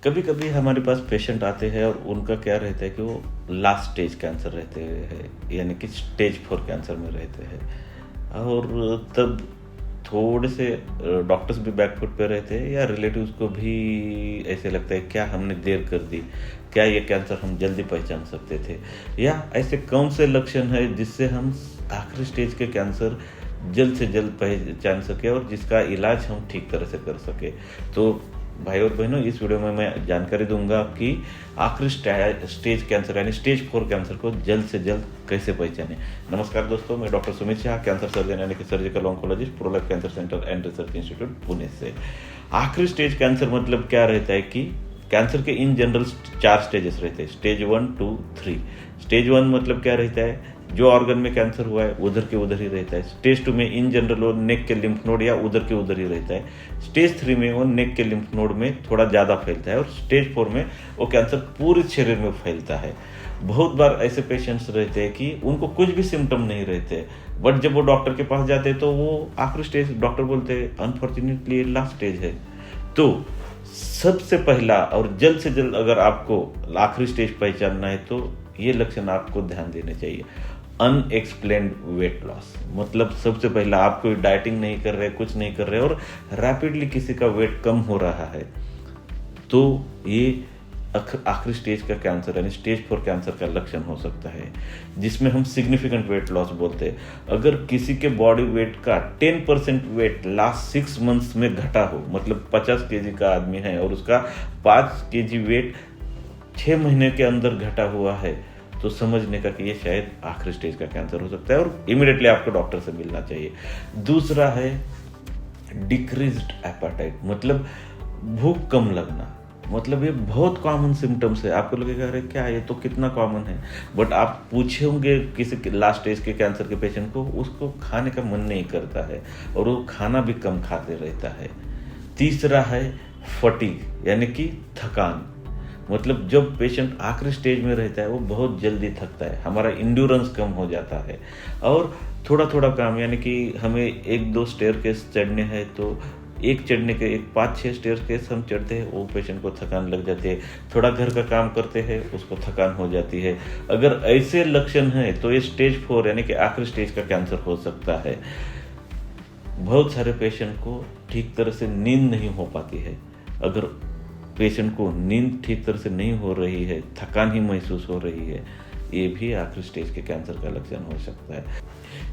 कभी कभी हमारे पास पेशेंट आते हैं और उनका क्या रहता है कि वो लास्ट स्टेज कैंसर रहते हैं, यानी कि स्टेज 4 कैंसर में रहते हैं। और तब थोड़े से डॉक्टर्स भी बैकफुट पे रहते हैं या रिलेटिव्स को भी ऐसे लगता है क्या हमने देर कर दी, क्या ये कैंसर हम जल्दी पहचान सकते थे, या ऐसे कौन से लक्षण है जिससे हम आखिरी स्टेज के कैंसर जल्द से जल्द पहचान सके और जिसका इलाज हम ठीक तरह से कर सके। तो भाई और बहनों, इस वीडियो में मैं जानकारी दूंगा कि आखिरी स्टेज कैंसर यानी स्टेज 4 कैंसर को जल्द से जल्द कैसे पहचाने। नमस्कार दोस्तों, मैं doctor Sumit Shah, cancer surgeon यानी कि surgical oncologist, Prolife cancer centre and research institute Pune से। आखिरी स्टेज कैंसर मतलब क्या रहता है कि कैंसर के इन जनरल 4 स्टेजेस रहते हैं, स्टेज 1, 2, 3। स्टेज 1 मतलब क्या रहता है, जो ऑर्गन में कैंसर हुआ है उधर के उधर ही रहता है। स्टेज 2 में इन जनरल वो नेक के लिम्फ नोड या उधर के उधर ही रहता है। स्टेज 3 में वो नेक के लिम्फ नोड में थोड़ा ज़्यादा फैलता है और स्टेज 4 में वो कैंसर पूरे शरीर में फैलता है। बहुत बार ऐसे पेशेंट्स रहते हैं कि उनको कुछ भी सिम्टम नहीं रहते, बट जब वो डॉक्टर के पास जाते हैं तो वो आखिरी स्टेज, डॉक्टर बोलते हैं अनफॉर्चुनेटली लास्ट स्टेज है। तो सबसे पहला और जल्द से जल्द अगर आपको आखिरी स्टेज पहचानना है तो ये लक्षण आपको ध्यान देने चाहिए। अनएक्सप्लेन्ड वेट लॉस मतलब सबसे पहला आप कोई डाइटिंग नहीं कर रहे, कुछ नहीं कर रहे और रैपिडली किसी का वेट कम हो रहा है, तो ये आखिरी स्टेज का कैंसर यानी स्टेज 4 कैंसर का लक्षण हो सकता है, जिसमें हम सिग्निफिकेंट वेट लॉस बोलते हैं। अगर किसी के बॉडी वेट का 10% वेट लास्ट 6 मंथ्स में घटा हो, मतलब 50 केजी का आदमी है और उसका 5 केजी वेट 6 महीने के अंदर घटा हुआ है, तो समझने का कि ये शायद आखिरी स्टेज का कैंसर हो सकता है और इमीडिएटली आपको डॉक्टर से मिलना चाहिए। दूसरा है डिक्रीज्ड एपेटाइट, मतलब भूख कम लगना। मतलब ये बहुत कॉमन सिम्टम्स है। आपको लगेगा अरे क्या ये तो कितना कॉमन है, बट आप पूछेंगे किसी लास्ट स्टेज के कैंसर के पेशेंट को, उसको खाने का मन नहीं करता है और वो खाना भी कम खाते रहता है। तीसरा है फटीग यानी कि थकान, मतलब जब पेशेंट आखिरी स्टेज में रहता है वो बहुत जल्दी थकता है, हमारा इंड्योरेंस कम हो जाता है और थोड़ा थोड़ा काम, यानी कि हमें 1-2 स्टेयरकेस चढ़ने हैं तो एक चढ़ने के 5-6 स्टेयरकेस हम चढ़ते हैं, वो पेशेंट को थकान लग जाती है। थोड़ा घर का काम करते हैं, उसको थकान हो जाती है। अगर ऐसे लक्षण हैं तो ये स्टेज 4 यानी कि आखिरी स्टेज का कैंसर हो सकता है। बहुत सारे पेशेंट को ठीक तरह से नींद नहीं हो पाती है। अगर पेशेंट को नींद ठीक तरह से नहीं हो रही है, थकान ही महसूस हो रही है, ये भी आखिरी स्टेज के कैंसर का लक्षण हो सकता है।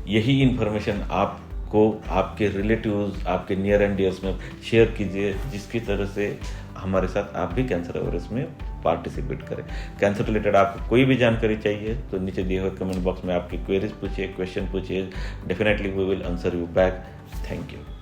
यही इन्फॉर्मेशन आपको आपके रिलेटिव्स, आपके नियर एंड डियर्स में शेयर कीजिए, जिसकी तरह से हमारे साथ आप भी कैंसर अवेयरनेस में पार्टिसिपेट करें। कैंसर रिलेटेड आपको कोई भी जानकारी चाहिए तो नीचे दिए हुए कमेंट बॉक्स में आपकी क्वेरीज पूछिए, क्वेश्चन पूछिए, definitely we will answer you back. Thank you.